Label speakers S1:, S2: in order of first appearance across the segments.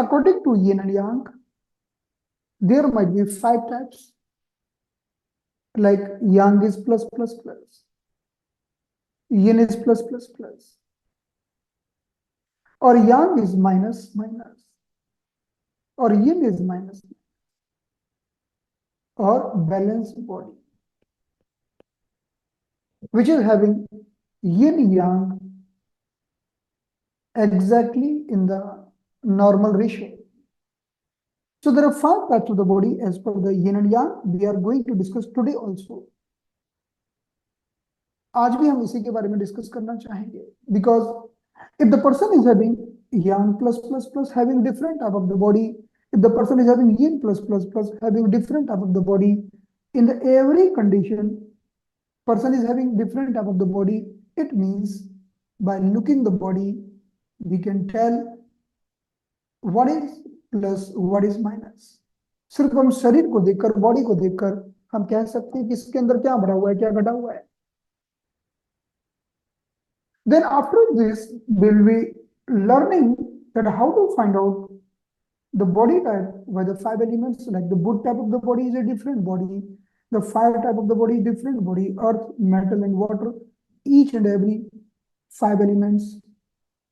S1: according to yin and yang, there might be 5 types. Like yang is plus plus plus, yin is plus plus plus, or yang is minus minus, or yin is minus, or balanced body, which is having yin yang exactly in the normal ratio. So there are 5 parts of the body as per the yin and yang. We are going to discuss today also. आज भी हम इसी के बारे में discuss करना चाहेंगे, because if the person is having yang plus plus plus having different type of the body, if the person is having yin plus plus plus having different type of the body, in the every condition person is having different type of the body, it means by looking the body we can tell what is plus what is minus. सिर्फ हम शरीर को देखकर, body को देखकर हम कह सकते हैं कि इसके अंदर क्या भरा हुआ है, क्या घटा हुआ है. Then after this, we'll be learning that how to find out the body type by the 5 elements. Like the wood type of the body is a different body, the fire type of the body is different body, earth, metal and water, each and every 5 elements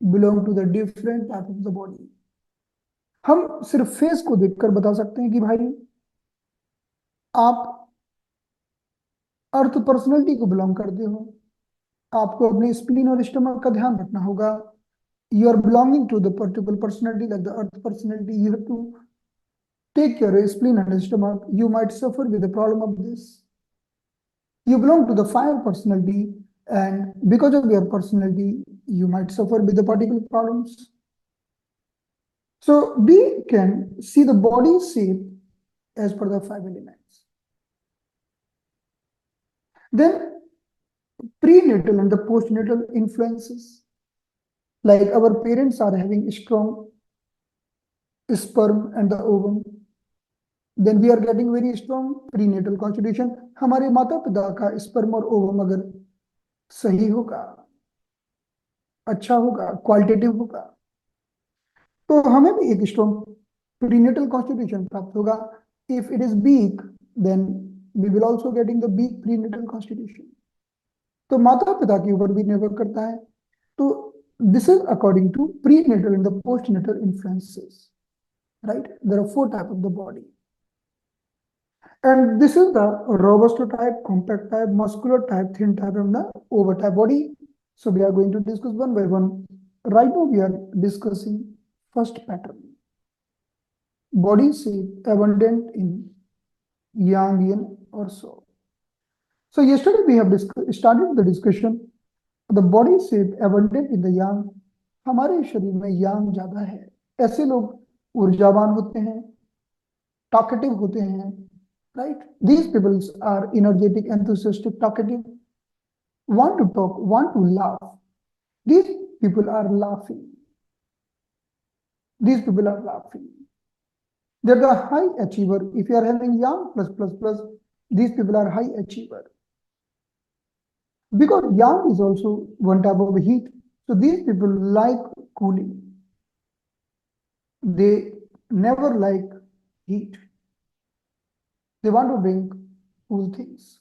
S1: belong to the different type of the body. हम सिर्फ face को देखकर बता सकते हैं कि भाई आप अर्थ पर्सनैलिटी को बिलोंग करते हो. आपको अपने स्प्लीन और स्टमक का ध्यान रखना होगा. You are belonging to the particular personality, like the earth personality. You have to take care of your spleen and stomach. You might suffer with the problem of this. You belong to the fire personality, and because of your personality, you might suffer with the particular problems. So we can see the body shape as per the 5 elements. Then prenatal and the postnatal influences, like our parents are having strong sperm and the ovum, then we are getting very strong prenatal constitution. हमारे माता पिता का sperm और ovum अगर सही होगा, अच्छा होगा, क्वालिटेटिव होगा, तो हमें भी एक स्ट्रॉन्ग prenatal constitution प्राप्त होगा. If it is weak, then we will also getting the weak prenatal constitution. तो माता पिता के ऊपर भी निर्भर करता है. तो this is according to prenatal and the postnatal influences, right? There are 4 types of the body, and this is the robust type, compact type, muscular type, thin type, and the over type body. So we are going to discuss one by one. Right now we are discussing first pattern, body shape abundant in yang, yin or so. So yesterday we have started the discussion, the body shape abundant in the yang. हमारे शरीर में yang ज्यादा है. ऐसे लोग ऊर्जावान होते हैं, talkative होते हैं, right? These people are energetic, enthusiastic, talkative, want to talk, want to laugh. These people are laughing. These people are laughing. They're the high achiever. If you are having yang plus plus plus, these people are high achiever. Because yang is also one type of heat, so these people like cooling. They never like heat. They want to drink cool things.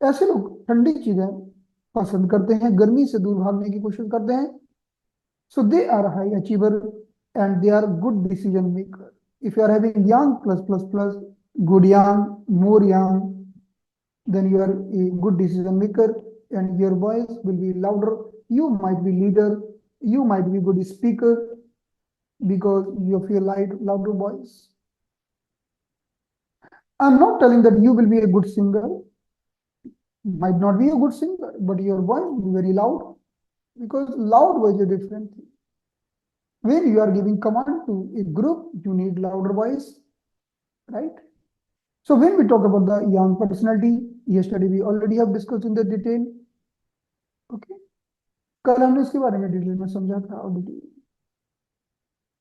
S1: ऐसे लोग ठंडी चीजें पसंद करते हैं, गर्मी से दूर भागने की कोशिश करते हैं. So they are high achiever and they are good decision maker. If you are having yang plus plus plus, good yang, more yang, then you are a good decision maker and your voice will be louder. You might be leader, you might be good speaker because you feel louder voice. I'm not telling that you will be a good singer, might not be a good singer, but your voice will be very loud, because loud voice is a different thing. When you are giving command to a group, you need louder voice, right? So when we talk about the yang personality, yesterday we already have discussed in the detail. Okay, कल हमने इसके बारे में detail में समझा था already.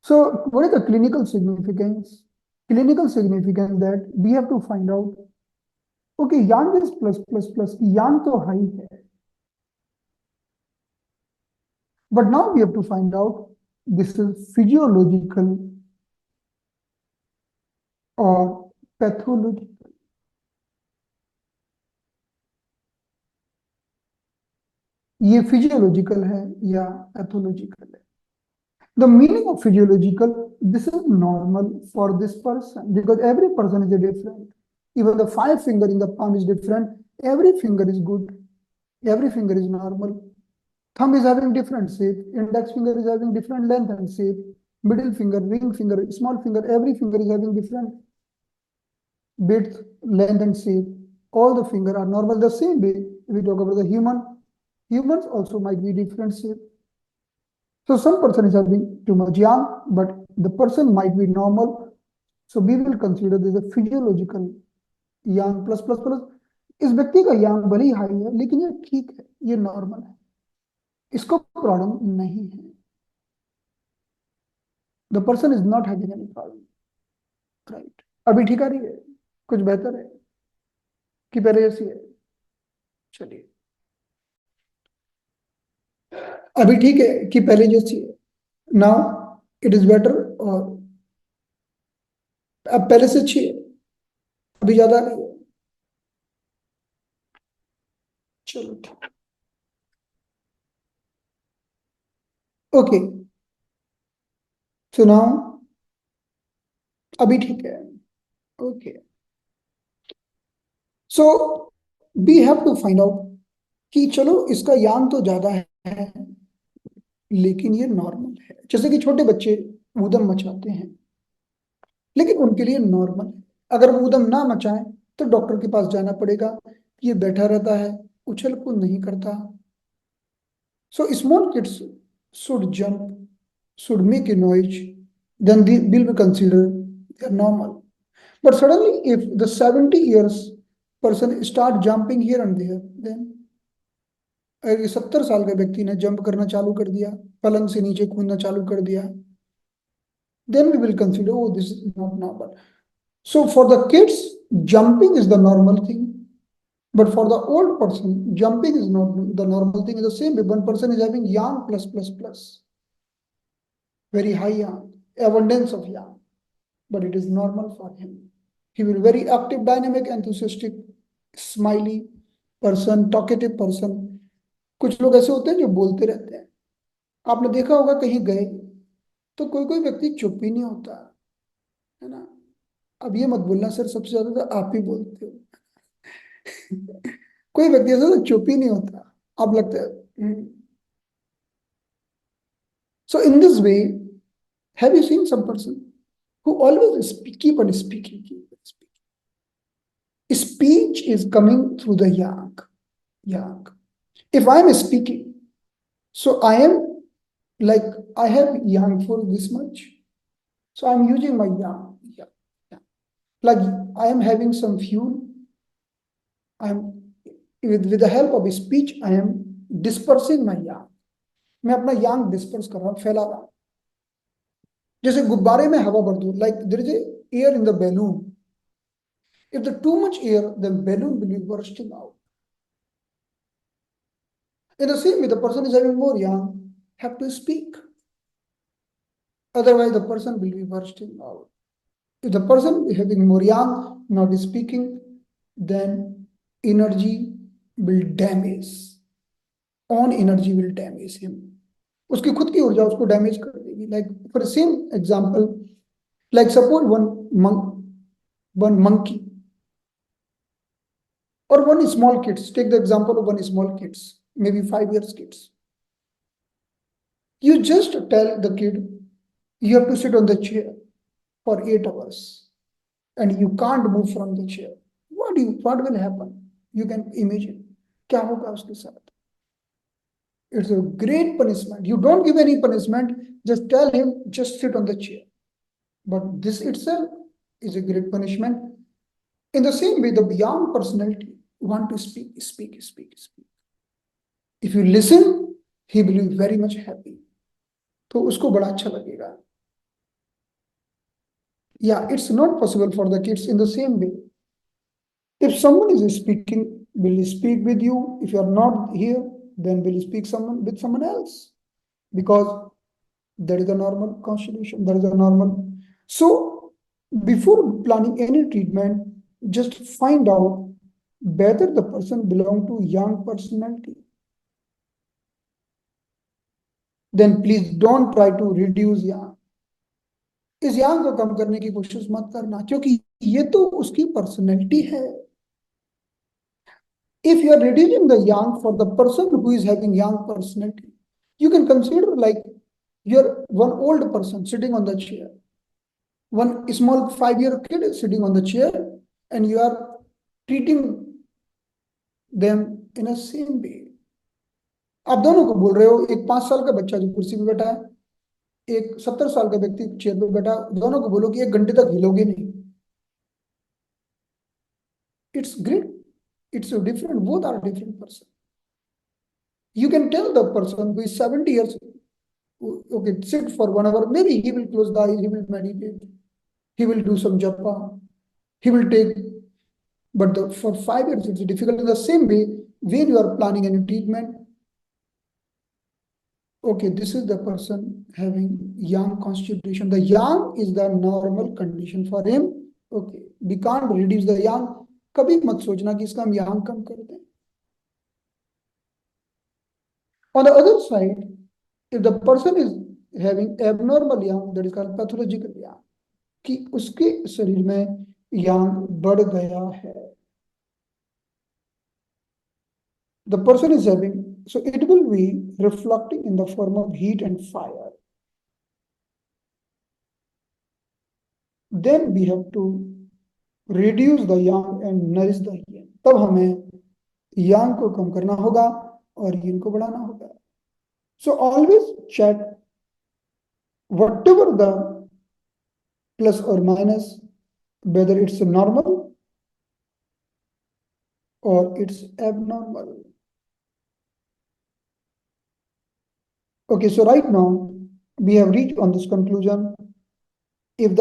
S1: So what is the clinical significance? Clinical significance that we have to find out. Okay, yang is plus plus plus. Yang तो high है, but now we have to find out This is physiological or pathological. ये physiological है या pathological है. The meaning of physiological, this is normal for this person because every person is different. Even the 5 finger in the palm is different. Every finger is good. Every finger is normal. Thumb is having different shape. Index finger is having different length and shape. Middle finger, ring finger, small finger, every finger is having different width, length, and shape. All the finger are normal. The same way we talk about the humans also might be different shape. So some person is having too much yang, but the person might be normal. So we will consider this a physiological yang plus plus plus. इस व्यक्ति का yang भले ही high है लेकिन ये ठीक है, ये नॉर्मल है, इसको प्रॉब्लम नहीं है. The person is not having any problem. Right. अभी ठीक आ रही है, कुछ बेहतर है कि पहले जैसी है. चलिए, अभी ठीक है कि पहले जैसी है. नाउ इट इज बेटर और अब पहले से अच्छी है, अभी ज्यादा नहीं है. चलो ठीक. ओके, सो नाउ अभी ठीक है. Okay, so we have to find out कि चलो इसका यांग तो ज्यादा है लेकिन ये नॉर्मल है. जैसे कि छोटे बच्चे ऊधम मचाते हैं लेकिन उनके लिए नॉर्मल है. अगर वो ऊधम ना मचाएं तो डॉक्टर के पास जाना पड़ेगा. ये बैठा रहता है, उछल कूद नहीं करता. So small kids should jump, should make a noise, then they will be considered they are normal. But suddenly, if the 70 years person start jumping here and there, then अगर 70 साल का व्यक्ति ने जंप करना चालू कर दिया, पलंग से नीचे कूदना चालू कर दिया, then we will consider, oh, this is not normal. So for the kids, jumping is the normal thing. But for the old person, jumping is not the normal thing. Is the same. If one person is having yang plus plus plus, very high yang, abundance of yang, but it is normal for him. He will be very active, dynamic, enthusiastic, smiley person, talkative person. कुछ लोग ऐसे होते हैं जो बोलते रहते हैं. आपने देखा होगा कहीं गए तो कोई कोई व्यक्ति चुप ही नहीं होता है ना. अब ये मत बोलना सर सबसे ज्यादा तो आप ही बोलते हो. कोई व्यक्ति ऐसा तो चुप ही नहीं होता, आप लगता है. So in this way, have you seen some person who always keep on speaking, keep on speaking? Speech is coming through the yang. Yang. If I am speaking, so I am like I have yang for this much, so I'm using my yang. Yeah, yeah. Like I am having some fuel. I'm with the help of speech, I am dispersing my yang. मैं अपना yang disperse कर रहा हूँ, फैला रहा हूँ. जैसे गुब्बारे में हवा भर दो, like there is a air in the balloon. If there too much air, then balloon will be bursting out. In the same way, the person is having more yang, have to speak. Otherwise, the person will be bursting out. If the person is having more yang, not speaking, then energy will damage. Own energy will damage him. उसकी खुद की ऊर्जा उसको damage कर देगी. Like for the same example, like suppose one monkey or one small kids. Take the example of one small kids, maybe 5 years kids. You just tell the kid you have to sit on the chair for 8 hours and you can't move from the chair. What will happen? You can imagine. क्या होगा उसके साथ? It's a great punishment. You don't give any punishment, just tell him, just sit on the chair. But this itself is a great punishment. In the same way, the young personality want to speak, speak, speak, speak. If you listen, he will be very much happy. तो उसको बड़ा अच्छा लगेगा. Yeah, it's not possible for the kids in the same way. If someone is speaking, will speak with you. If you are not here, then will speak with someone else. Because That is the normal constitution. That is the normal. So before planning any treatment, just find out whether the person belong to young personality. Then please don't try to reduce yang. इस yang को कम करने की कोशिश मत करना, क्योंकि ये तो उसकी पर्सनैलिटी है. If you are reducing the yang for the person who is having yang personality, you can consider like you're one old person sitting on the chair, one small 5-year kid is sitting on the chair, and you are treating them in a same way. आप दोनों को बोल रहे हो, एक 5 साल का बच्चा जो कुर्सी पे बैठा है, एक 70 साल का व्यक्ति चेयर पे बैठा, दोनों को बोलो कि 1 घंटे तक हिलोगे नहीं. It's great. It's so different. Both are different person. You can tell the person who is 70 years old, okay, sit for 1 hour. Maybe he will close the eyes, he will meditate, he will do some japa, he will take. But for 5 years, it's difficult. In the same way, when you are planning any treatment, okay, this is the person having yang constitution. The yang is the normal condition for him. Okay, we can't reduce the yang. कभी मत सोचना कि इसका हम yang कम कर दें. On the other side, if the person is having abnormal yang, that is called pathological yang, कि उसके शरीर में yang बढ़ गया है, the person is having, so it will be reflecting in the form of heat and fire. Then we have to reduce the yang and nourish the yin. तब हमें yang को कम करना होगा और yin को बढ़ाना होगा. So always check whatever the plus or minus, whether it's normal or it's abnormal. Okay, so right now we have reached on this conclusion. If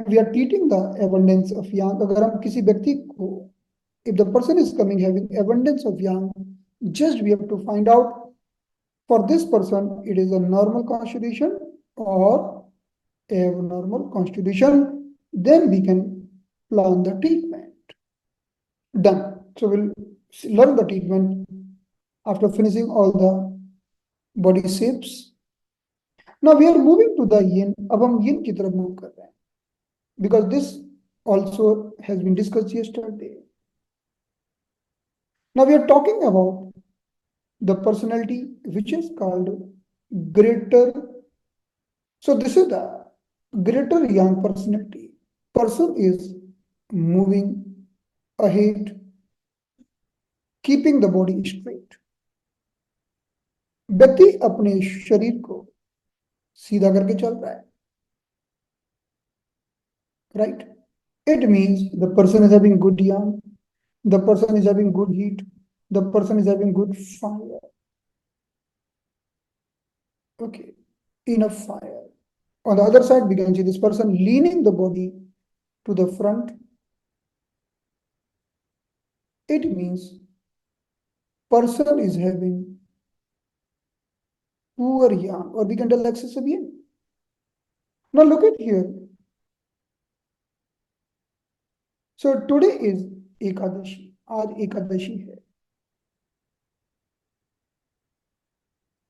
S1: we are treating the abundance of yang, अगर हम किसी व्यक्ति को, if the person is coming having abundance of yang, just we have to find out for this person it is a normal constitution or abnormal constitution. Then we can plan the treatment. Done. So we'll learn the treatment after finishing all the body shapes. Now we are moving to the yin. अब हम yin की तरफ move कर रहे हैं, because this also has been discussed yesterday. Now we are talking about the personality which is called greater. So this is the greater yang personality. Person is moving ahead, keeping the body straight. व्यक्ति अपने शरीर को सीधा करके चल रहा है, right? It means the person is having good yang, the person is having good heat, the person is having good fire. Okay, enough fire. On the other side, we can see this person leaning the body to the front. It means person is having poor yang, or we can tell excessive yang. Now look at here. So today is Ekadashi. आज Ekadashi है.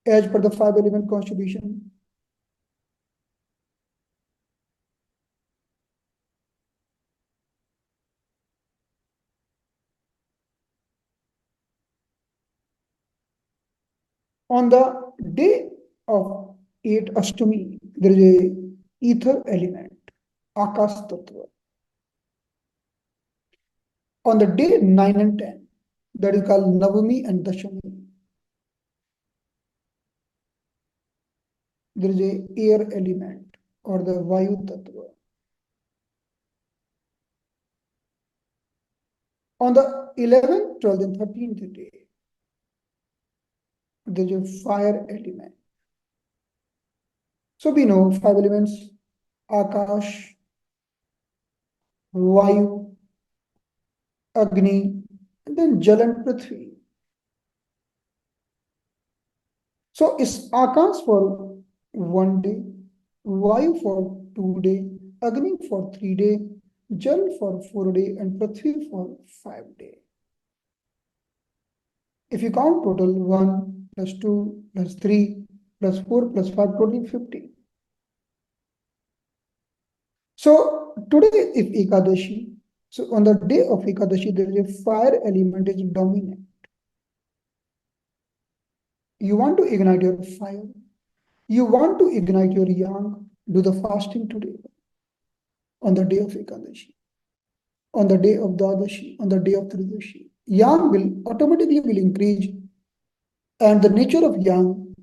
S1: As per the 5 element constitution, on the day of 8 Ashtami, there is a ether element, Akash Tattva. On the day 9 and 10, that is called Navami and Dashami, there is a air element or the Vayu Tattva. On the 11th, 12th, and 13th day, there is a fire element. So we know 5 elements: Akash, Vayu, Agni, and then Jal and Prithvi. So is Akash for one day, Vayu for 2 day, Agni for 3 day, Jal for 4 day, and Prithvi for 5 day. If you count total 1 plus 2 plus 3 plus 4 plus 5, total 50. So today if Ekadashi, so on the day of Ekadashi, there is a fire element is dominant. You want to ignite your fire. You want to ignite your yang, do the fasting today on the day of Ekadashi, on the day of Dwadashi, on the day of Tridashi. Yang will automatically will increase, and the nature of yang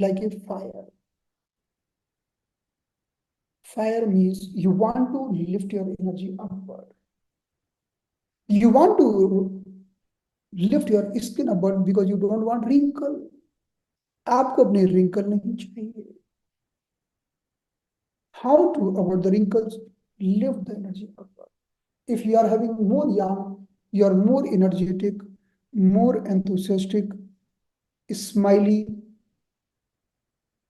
S1: like a fire. Fire means you want to lift your energy upward. You want to lift your skin upward because you don't want wrinkle. आपको अपने wrinkle नहीं चाहिए. How to avoid the wrinkles? Lift the energy upward. If you are having more yang, you are more energetic, more enthusiastic, smiley,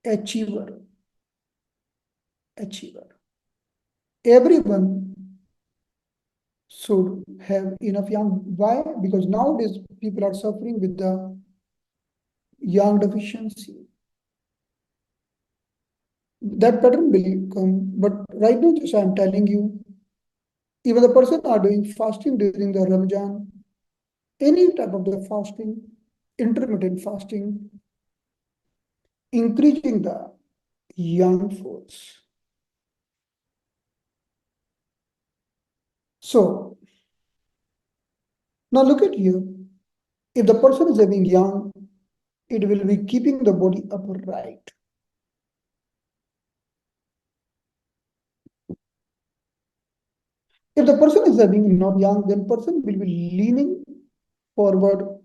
S1: achiever. Everyone should have enough yang. Why? Because nowadays people are suffering with the yang deficiency. That pattern will come, but right now, just I am telling you, even the person are doing fasting during the Ramadan, any type of the fasting, intermittent fasting, increasing the yang force. So now look at here. If the person is having yang, it will be keeping the body upright. If the person is having not yang, then person will be leaning forward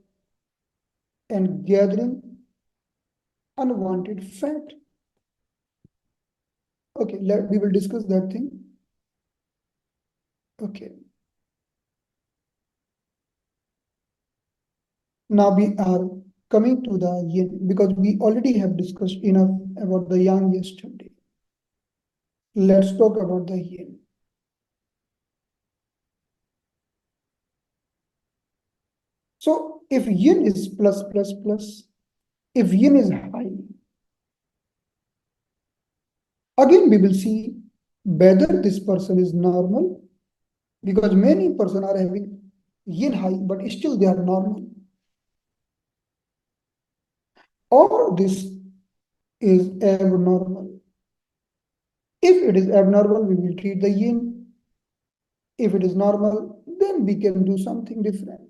S1: and gathering unwanted fat. Okay, we will discuss that thing. Okay. Now we are coming to the yin because we already have discussed enough about the yang yesterday. Let's talk about the yin. So if yin is plus plus plus, if yin is high, again we will see whether this person is normal, because many person are having yin high but still they are normal, or this is abnormal. If it is abnormal, we will treat the yin. If it is normal, then we can do something different,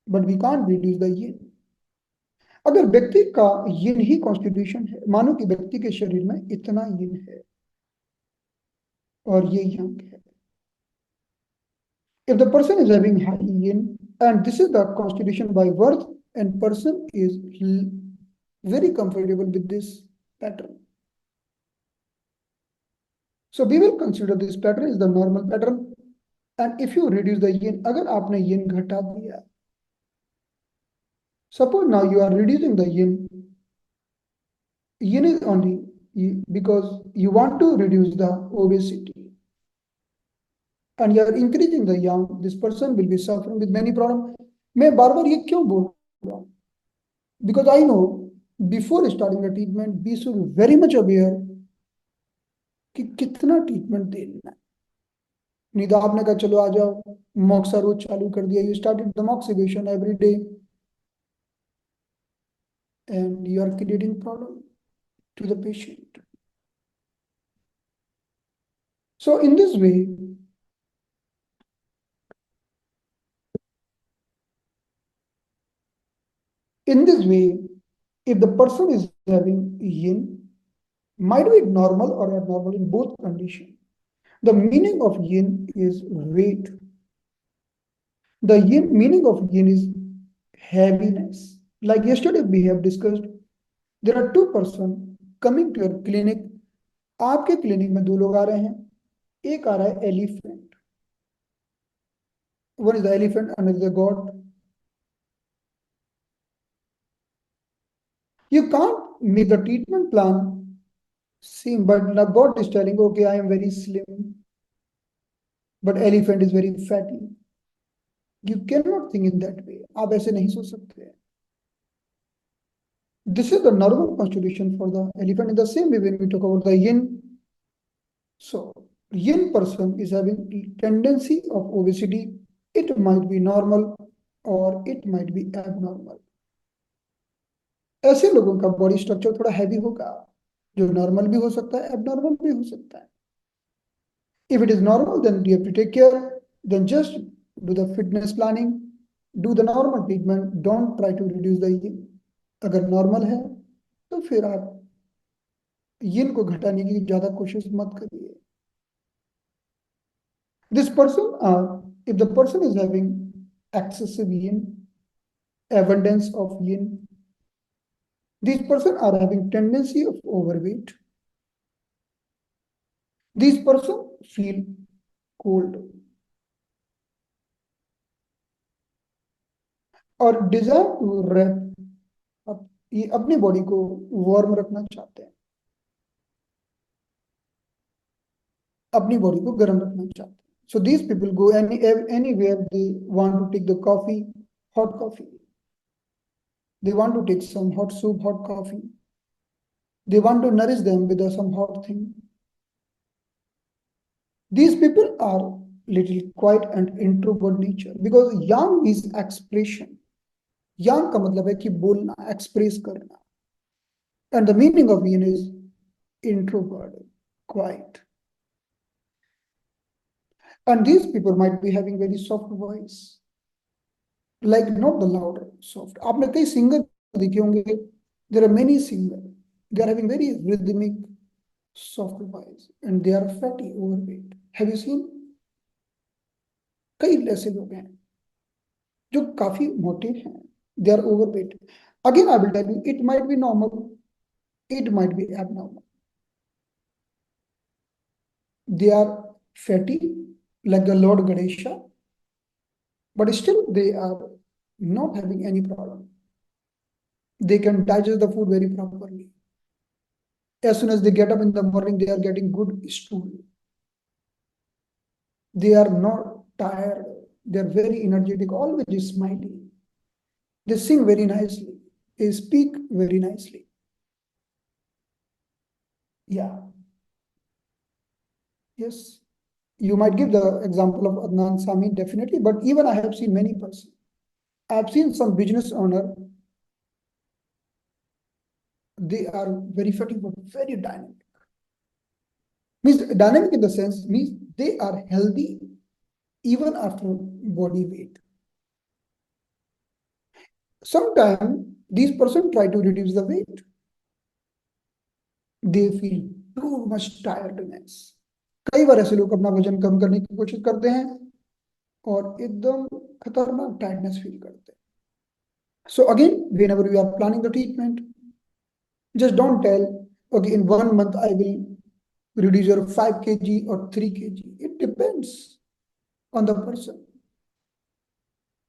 S1: but we can't reduce the yin. अगर व्यक्ति का यिन ही constitution है, मानो कि व्यक्ति के शरीर में इतना यिन है और ये yang है. If the person is having high yin and this is the constitution by birth, and person is very comfortable with this pattern, so we will consider this pattern is the normal pattern. And if you reduce the yin, अगर आपने yin घटा दिया, suppose now you are reducing the yin is only because you want to reduce the obesity, and you are increasing the yang, this person will be suffering with many problems. मैं बार बार ये क्यों बोल रहा हूँ? Because I know before starting the treatment, we should be very much aware कि कितना treatment देना है. नहीं तो आपने कहा चलो आ जाओ, मॉक्सा रोज चालू कर दिया, you started the moxibustion every day, and you are creating problem to the patient. So in this way, if the person is having yin, might be normal or abnormal in both conditions. The meaning of yin is weight. The yin meaning of yin is heaviness. Like yesterday we have discussed, there are two person coming to your clinic. आपके clinic में दो लोग आ रहे हैं. एक आ रहा है elephant. One is the elephant, another is the god. You can't make the treatment plan Same, but the bot is telling, okay, I am very slim, but elephant is very fatty. You cannot think in that way. आप ऐसे नहीं सोच सकते. This is the normal constitution for the elephant. In the same way, when we talk about the yin, so yin person is having tendency of obesity. It might be normal or it might be abnormal. ऐसे लोगों का body structure थोड़ा heavy होगा, जो normal भी हो सकता है, एबनॉर्मल भी हो सकता है. If it is normal, then you have to take care. Then just do the fitness planning, do the normal treatment. Don't try to reduce the yin. अगर नॉर्मल है तो फिर आप yin को घटाने की ज्यादा कोशिश मत करिए. This person, if the person is having excessive yin, abundance of yin, these person are having tendency of overweight. These person feel cold और डिजायर टू रैप, ये अपनी बॉडी को वार्म रखना चाहते हैं, अपनी बॉडी को गर्म रखना चाहते हैं. So these people go anywhere they want to take the coffee, hot coffee. They want to take some hot soup, hot coffee. They want to nourish them with some hot thing. These people are little quiet and introvert nature because yang is expression. Yang का मतलब है कि बोलना, express करना. And the meaning of yin is introvert, quiet. And these people might be having very soft voice, like not the louder, soft. आपने कई singer देखे होंगे. There are many singers. They are having very rhythmic, soft voice, and they are fatty, overweight. Have you seen? कई ऐसे लोग हैं जो काफी मोटे हैं. They are overweight. Again, I will tell you, it might be normal, it might be abnormal. They are fatty, like the Lord Ganesha, but still they are not having any problem. They can digest the food very properly. As soon as they get up in the morning, they are getting good stool. They are not tired. They are very energetic, always smiling. They sing very nicely. They speak very nicely. Yeah. Yes. You might give the example of Adnan Sami, definitely, but even I have seen many persons. I have seen some business owner. They are very fatty, but very dynamic. Means dynamic in the sense means they are healthy even after body weight. Sometimes these person try to reduce the weight. They feel too much tiredness. कई बार ऐसे लोग अपना वजन कम करने की कोशिश करते हैं और एकदम खतरनाक टायर्डनेस फील करते हैं. So again, whenever we are planning the treatment, just don't tell, okay, in 1 month I will reduce your 5 kg or 3 kg. It depends on the person.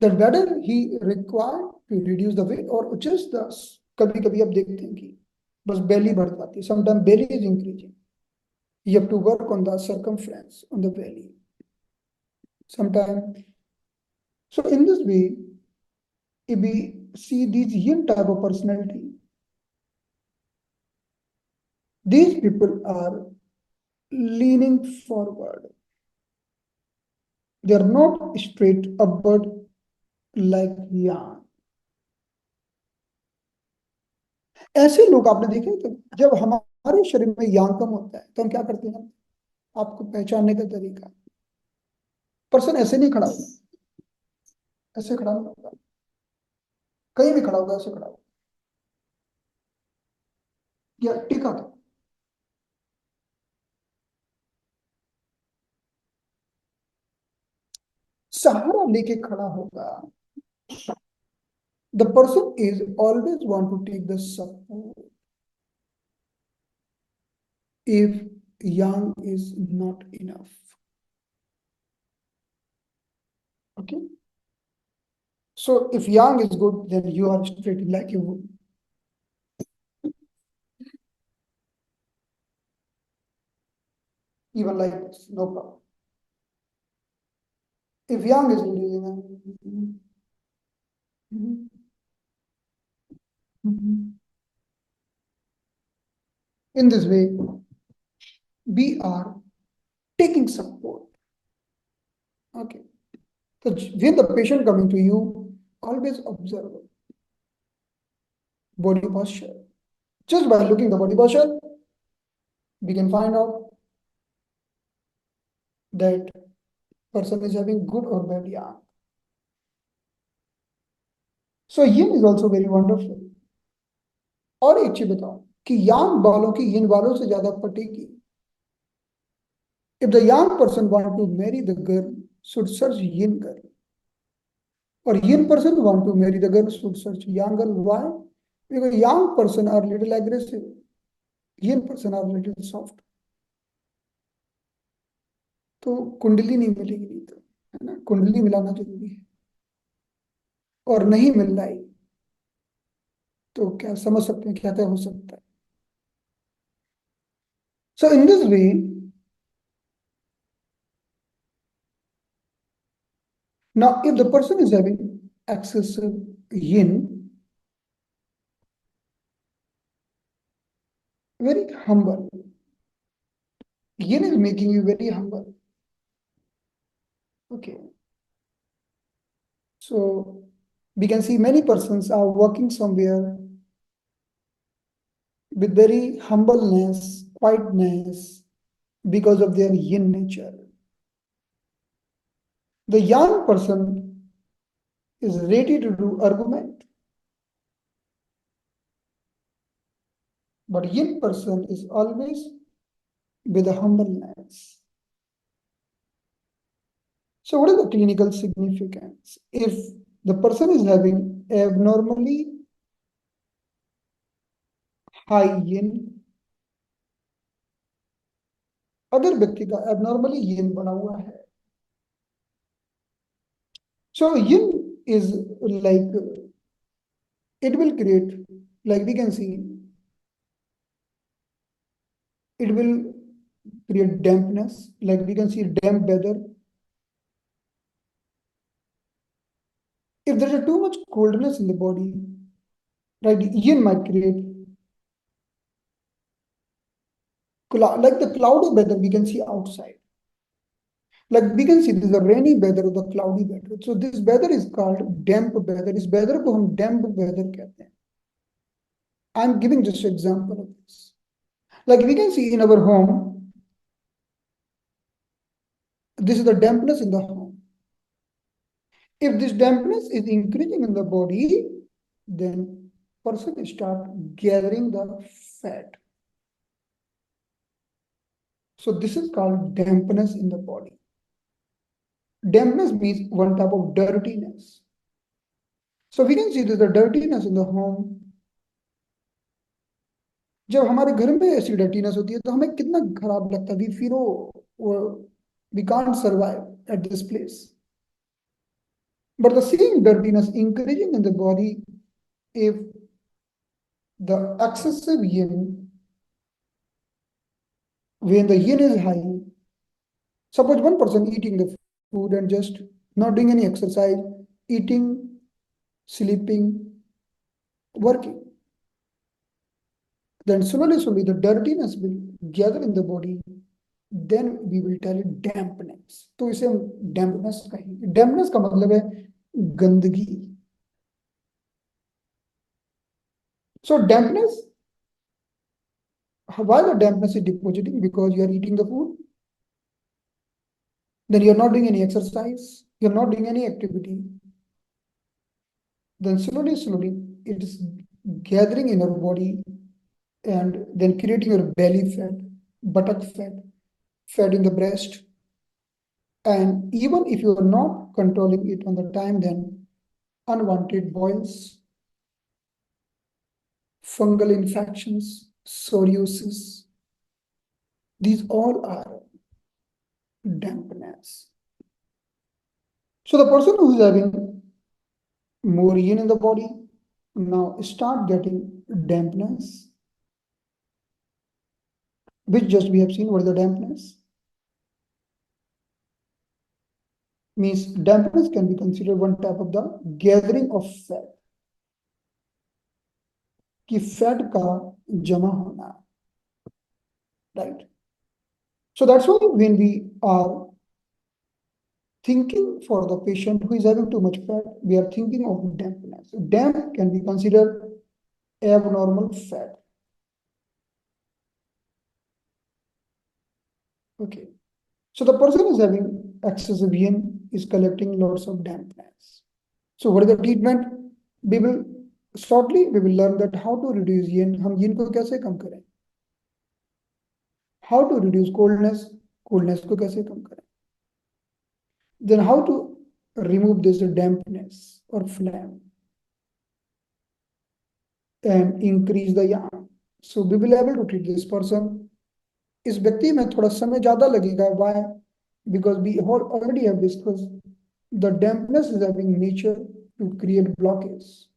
S1: That whether he required to reduce the weight or just the कभी कभी आप देखते हैं कि बस belly बढ़ जाती है. Sometimes belly is increasing. You have to work on the circumference on the belly. Sometimes. So in this way, if we see these yin type of personality, these people are leaning forward. They are not straight upward like yang. ऐसे लोग आपने देखे कि जब हमारे शरीर में यांग कम होता है तो हम क्या करते हैं? आपको पहचानने का तरीका, पर्सन ऐसे नहीं खड़ा होगा, ऐसे खड़ा नहीं होगा, कहीं भी खड़ा होगा ऐसे खड़ा होगा या टिका था. सहारा लेके खड़ा होगा. The person is always want to take the support if yang is not enough. Okay. So if yang is good, then you are straight like you. even like this, no problem. If yang is reducing, in this way, we are taking support. Okay. So when the patient coming to you, always observe body posture. Just by looking the body posture, we can find out that person is having good or bad yang. So yin is also very wonderful. और एक चीज बताओ कि yang वालों की yin वालों से ज्यादा पटेगी. If the young person want to marry the girl, should search yin girl. Or yin person want to marry the girl, should search young girl. Why? Because young person are little aggressive. Yin person are little soft. तो कुंडली नहीं मिलेगी, नहीं तो है ना, कुंडली मिलाना जरूरी है. और नहीं मिल रहा है तो क्या समझ सकते हैं क्या क्या हो सकता है. So in this way, now if the person is having excessive yin, very humble. Yin is making you very humble. Okay. So we can see many persons are working somewhere with very humbleness, quietness, because of their yin nature. The young person is ready to do argument, but yin person is always with a humbleness. So what is the clinical significance? If the person is having abnormally high yin, अगर व्यक्ति का abnormally yin बना हुआ है, so yin is like, it will create, like we can see, it will create dampness, like we can see damp weather. If there is too much coldness in the body, right, yin might create like the cloudy weather we can see outside. Like we can see this is a rainy weather or the cloudy weather. So this weather is called damp weather. इस weather को हम damp weather कहते हैं. I'm giving just an example of this. Like we can see in our home, this is the dampness in the home. If this dampness is increasing in the body, then person start gathering the fat. So this is called dampness in the body. Dampness means one type of dirtiness. So we can see this the dirtiness in the home. जब हमारे घर में ऐसी dirtiness होती है तो हमें कितना खराब लगता है. We feel we can't survive at this place. But the same dirtiness increasing in the body if the excessive yin, when the yin is high, suppose one person eating the food and just not doing any exercise, eating, sleeping, working, then slowly the dirtiness will gather in the body. Then we will tell it dampness. तो इसे हम dampness कहेंगे. Dampness का मतलब है गंदगी. So dampness, why the dampness is depositing? Because you are eating the food, then you are not doing any exercise, you are not doing any activity. Then slowly it is gathering in your body and then creating your belly fat, buttock fat, fat in the breast. And even if you are not controlling it on the time, then unwanted boils, fungal infections, psoriasis, these all are dampness. So the person who is having more yin in the body now start getting dampness, which just we have seen what is the dampness. means dampness can be considered one type of the gathering of fat, कि fat का जमा होना, right? So that's why when we are thinking for the patient who is having too much fat, we are thinking of dampness. Damp can be considered abnormal fat. Okay. So the person is having excessive yin, is collecting lots of dampness. So what is the treatment? We will shortly we will learn that how to reduce yin. हम yin को कैसे कम करें? How to reduce coldness? Coldness को कैसे कम करें? Then how to remove this dampness or phlegm and increase the yang. So we will able to treat this person. इस व्यक्ति में थोड़ा समय ज्यादा लगेगा. Why? Because we already have discussed the dampness is having nature to create blockage.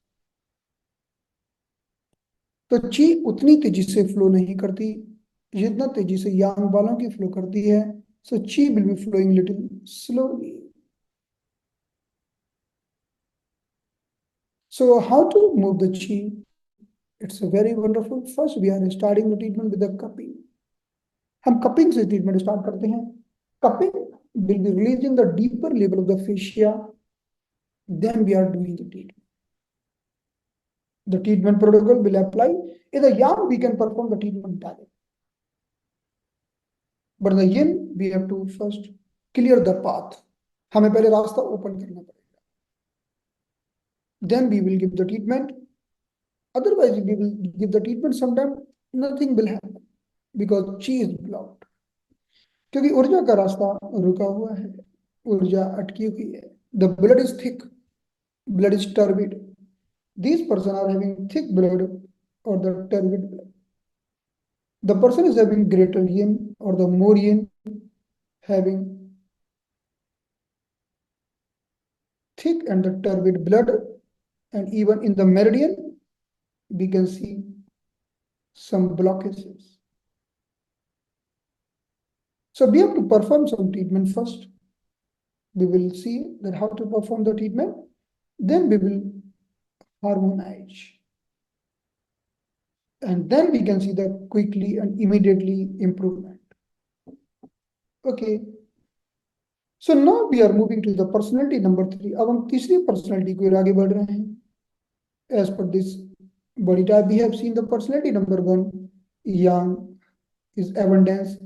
S1: तो ची उतनी तेजी से फ्लो नहीं करती जितना तेजी से यांग बालों की फ्लो करती है. So chi will be flowing little slowly. So how to move the chi? It's a very wonderful. First we are starting the treatment with the cupping. हम cupping से treatment start करते हैं. Cupping will be releasing the deeper level of the fascia. Then we are doing the treatment. The treatment protocol will apply. In the yang, we can perform the treatment direct. But the yin, we have to first clear the path. हमें पहले रास्ता open करना पड़ेगा. Then we will give the treatment. Otherwise, we will give the treatment. Sometimes nothing will happen because chi is blocked. क्योंकि ऊर्जा का रास्ता रुका हुआ है, ऊर्जा अटकी हुई है. The blood is thick, blood is turbid. These person are having thick blood or the turbid blood. The person is having greater yin or the more yin, having thick and the turbid blood, and even in the meridian we can see some blockages. So we have to perform some treatment first. We will see that how to perform the treatment. Then we will harmonize. And then we can see the quickly and immediately improvement. Okay. So now we are moving to the personality number 3. अब हम तीसरी personality को आगे बढ़ रहे हैं. As per this body type, we have seen the personality number 1, yang is abundance.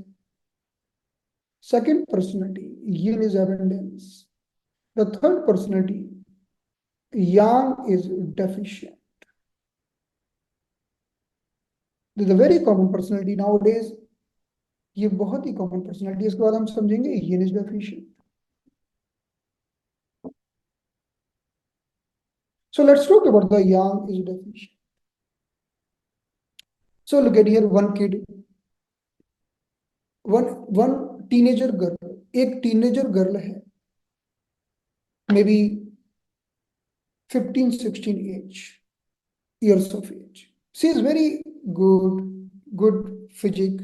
S1: Second personality, yin is abundance. The third personality, yang is deficient. This is a very common personality nowadays. ये बहुत ही common personality. इसके बाद हम समझेंगे yin is deficient. So let's talk about the yang is deficient. So look at here, one kid, one teenager girl, एक teenager girl है, maybe 15-16 years of age. She is very good physique,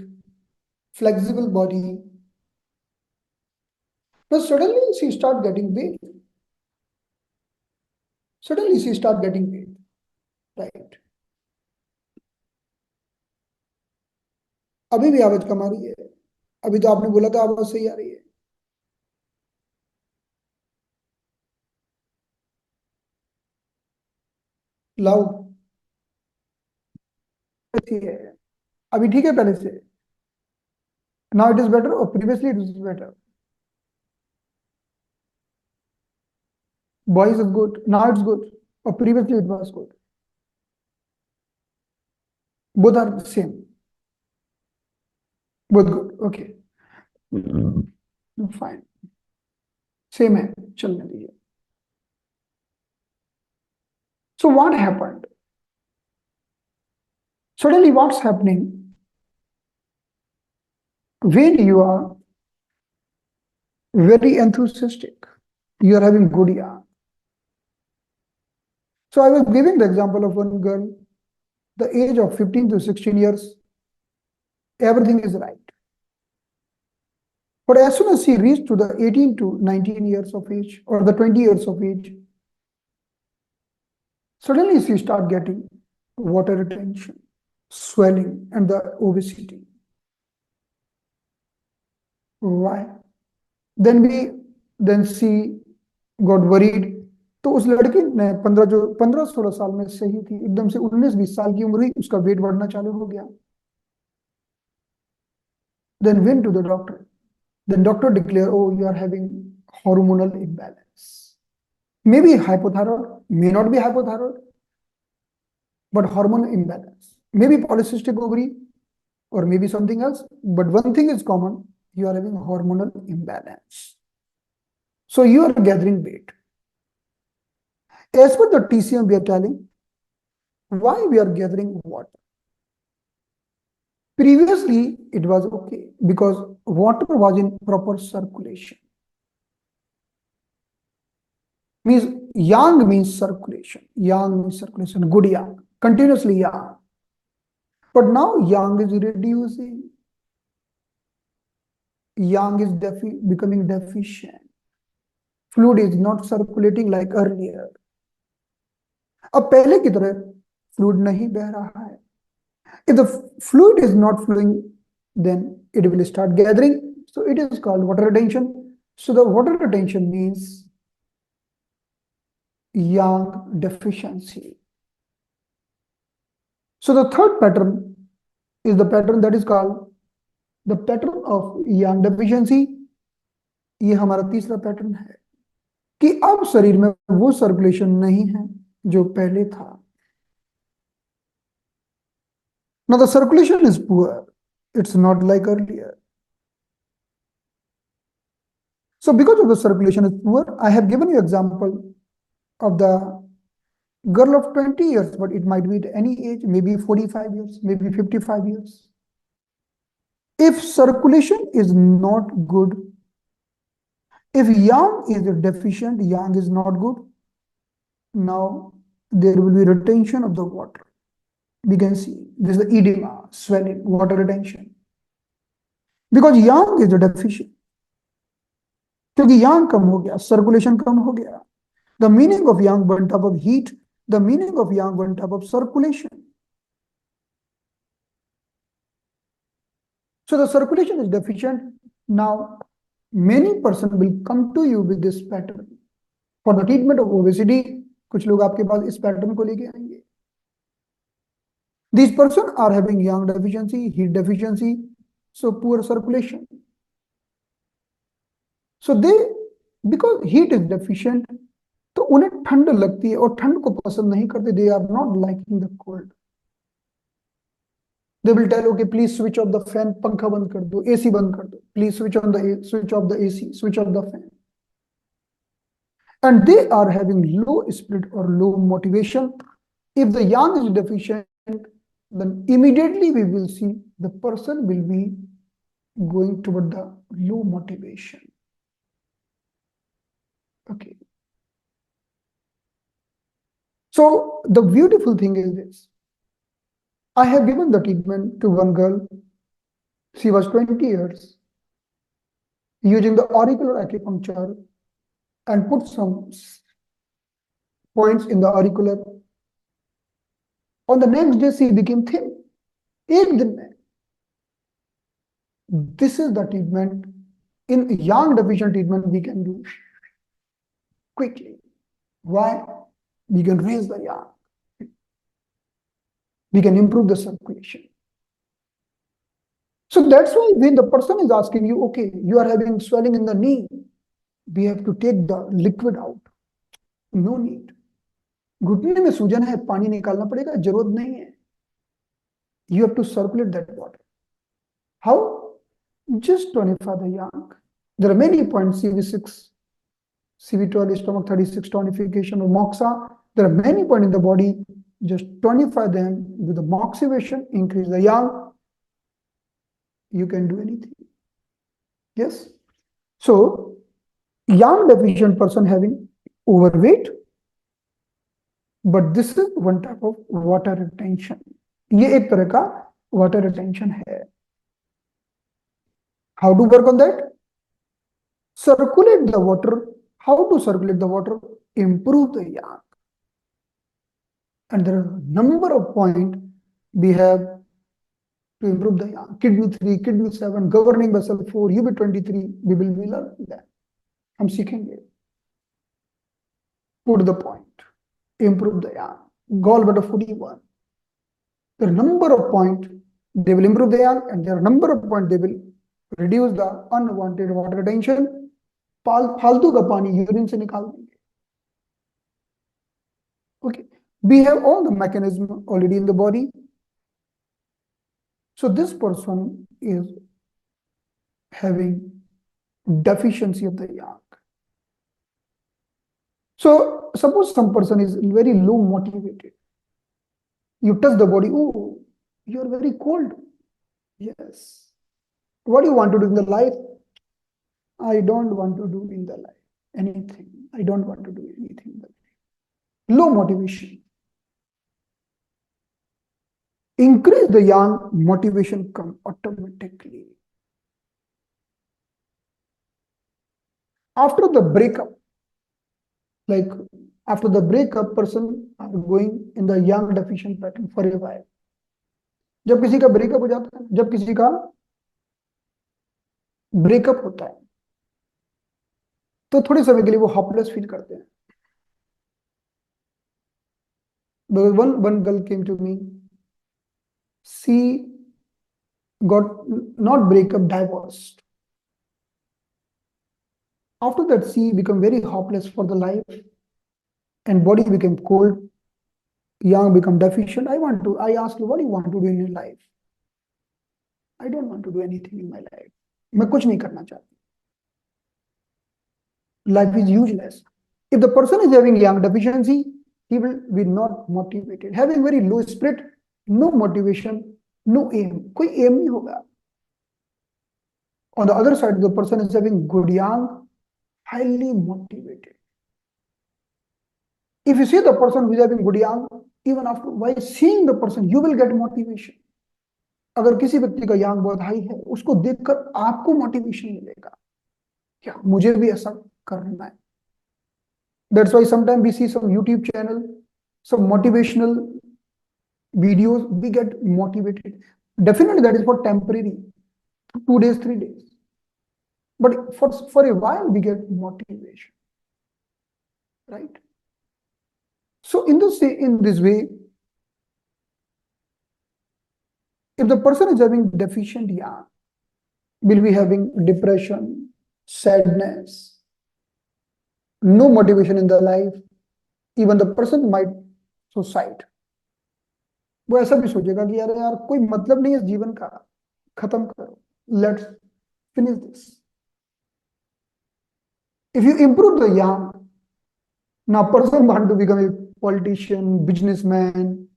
S1: flexible body. But suddenly she start getting weight. Right? अभी भी आवाज कम आ रही है. अभी तो आपने बोला था आवाज सही आ रही है. लाउड अभी ठीक है पहले से. नाउ इट इज बेटर और previously it is better. Voice is good. Now it's good. Or previously it was good. Both are the same. Both good. Okay. Fine. Same है. चलने दीजिए. So what happened? Suddenly what's happening? When you are very enthusiastic, you are having good yang. So I was giving the example of one girl, the age of 15 to 16 years, everything is right. But as soon as he reached to the 18 to 19 years of age or the 20 years of age, suddenly she start getting water retention, swelling, and the obesity. Why? Then she got worried. तो उस लड़की ने 15-16 साल में सही थी, एकदम से 19-20 साल की उम्र हुई, उसका वेट बढ़ना चालू हो गया. Then went to the doctor. Then doctor declared, oh, you are having hormonal imbalance. Maybe hypothyroid, may not be hypothyroid, but hormonal imbalance. Maybe polycystic ovary or maybe something else. But one thing is common, you are having hormonal imbalance. So you are gathering weight. As per the TCM, we are telling why we are gathering water. Previously, it was okay because water was in proper circulation. Means yang means circulation. Yang means circulation, good yang, continuously yang. But now yang is reducing. Yang is becoming deficient. Fluid is not circulating like earlier. अब पहले की तरह fluid नहीं बह रहा है. If the fluid is not flowing, then it will start gathering. So it is called water retention. So the water retention means yang deficiency. So the third pattern is the pattern that is called the pattern of yang deficiency. ये हमारा तीसरा pattern है कि अब शरीर में वो circulation नहीं है जो पहले था. Now the circulation is poor. It's not like earlier. So because of the circulation is poor, I have given you example of the girl of 20 years, but it might be at any age, maybe 45 years, maybe 55 years. If circulation is not good, if yang is deficient, yang is not good, now there will be retention of the water. We can see this is the edema, swelling, water retention. Because yang is deficient. क्योंकि yang कम हो गया, circulation कम हो गया. The meaning of yang went up of heat, the meaning of yang went up of circulation. So the circulation is deficient. Now, many persons will come to you with this pattern. For the treatment of obesity, कुछ लोग आपके पास इस pattern को लेके आएंगे. These persons are having yang deficiency, heat deficiency, so poor circulation. So because heat is deficient, तो उन्हें ठंड लगती है और ठंड को पसंद नहीं करते. They are not liking the cold. They will tell, okay, please switch off the fan, पंखा बंद कर दो, AC बंद कर दो. Please switch off the AC, switch off the fan. And they are having low spirit or low motivation. If the yang is deficient, then immediately we will see the person will be going toward the low motivation. Okay. So the beautiful thing is this. I have given the treatment to one girl. She was 20 years using the auricular acupuncture and put some points in the auricular. On the next day, she became thin. एक दिन में. This is the treatment. In yang deficient treatment, we can do quickly. Why? We can raise the yang. We can improve the circulation. So that's why when the person is asking you, okay, you are having swelling in the knee, we have to take the liquid out. No need. घुटने में सूजन है, पानी निकालना पड़ेगा, जरूरत नहीं है. You have to circulate that water. How? Just tonify the yang. There are many points, CV6, CV12, stomach 36, tonification or moxa. There are many points in the body. Just tonify them with the moxivation, increase the yang. You can do anything. Yes? So, yang deficient person having overweight, but this is one type of water retention. ये एक तरह का water retention है. How to work on that? circulate the water. How to circulate the water? Improve the yang. And there are a number of points we have to improve the yang. Kidney 3, kidney 7, governing vessel 4, UB23. We will be learning that. I'm seeking it. Put the point. Improve the yang. Gallbladder 41. There are a number of points they will improve the yang, and there are a number of points they will reduce the unwanted water retention. फालतू का पानी urine से निकाल देंगे. Okay, we have all the mechanism already in the body. So this person is having deficiency of the yang. So suppose some person is very low motivated. You touch the body, oh, you are very cold. Yes. What do you want to do in the life? I don't want to do in the life anything. I don't want to do anything in the life. Low motivation. Increase the yang, motivation come automatically. After the breakup, like after the breakup, person are going in the yang deficient pattern for a while. जब किसी का breakup हो जाता है, जब किसी का breakup होता है, तो थोड़े समय के लिए वो होपलेस फील करते हैं. One girl came to me. She got not breakup, divorced. After that, she became very hopeless for the life, and body became cold, yang become deficient. I asked you, what do you want to do in your life? I don't want to do anything in my life. मैं कुछ नहीं करना चाहती. Life is useless. If the person is having yang deficiency, he will be not motivated. Having very low spirit, no motivation, no aim. कोई aim नहीं होगा. On the other side, the person is having good yang, highly motivated. If you see the person who is having good yang, even after while seeing the person, you will get motivation. अगर किसी व्यक्ति का yang बहुत high है, उसको देखकर आपको motivation मिलेगा. क्या मुझे भी ऐसा करना है. That's why sometimes we see some YouTube channel, some motivational videos, we get motivated. Definitely that is for temporary, 2 days, 3 days. But for a while we get motivation, right? So in this way, if the person is having deficient yang, will be having depression, sadness, no motivation in the life, even the person might suicide. वो ऐसा भी सोचेगा कि यार कोई मतलब नहीं है इस जीवन का, खत्म करो, let's finish this. If you improve the yang, now person want to become a politician, businessman,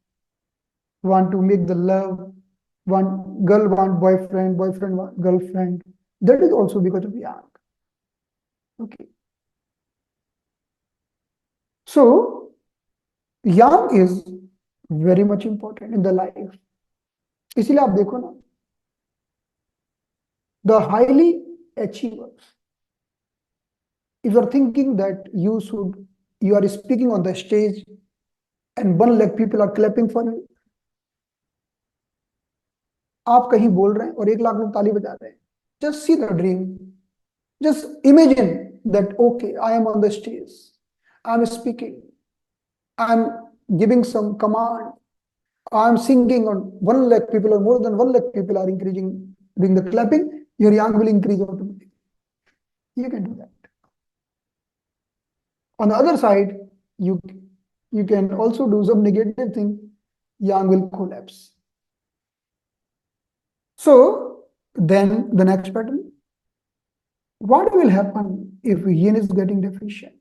S1: want to make the love, one girl want boyfriend, boyfriend want girlfriend. That is also because of yang. Okay. So yang is very much important in the life. इसीलिए आप देखो ना, the highly achievers, if you are thinking that you are speaking on the stage and 1 lakh people are clapping for you, आप कहीं बोल रहे हैं और 1 लाख लोग ताली बजा रहे हैं, just see the dream, just imagine that okay, I am on the stage, I am speaking, I am giving some command, I am singing, on 1 lakh people or more than 1 lakh people are increasing, doing the clapping, your yang will increase automatically. You can do that. On the other side, you can also do some negative thing, yang will collapse. So then the next pattern, what will happen if yin is getting deficient?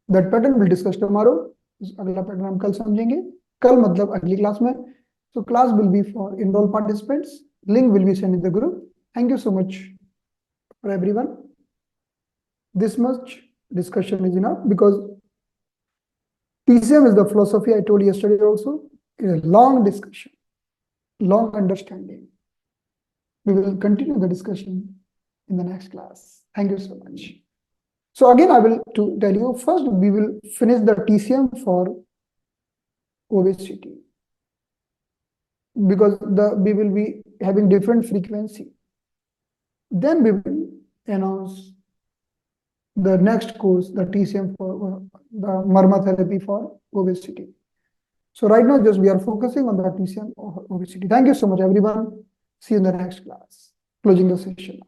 S1: That pattern we'll discuss tomorrow. अगला pattern हम कल समझेंगे. कल मतलब अगली class में. So class will be for enrolled participants. Link will be sent in the group. Thank you so much for everyone. This much discussion is enough because TCM is the philosophy I told yesterday also. It's a long discussion, long understanding. We will continue the discussion in the next class. Thank you so much. So again, I will to tell you first, we will finish the TCM for obesity because we will be having different frequency. Then we will announce the next course, the TCM for the Marma therapy for obesity. So right now, just we are focusing on the TCM obesity. Thank you so much, everyone. See you in the next class. Closing the session.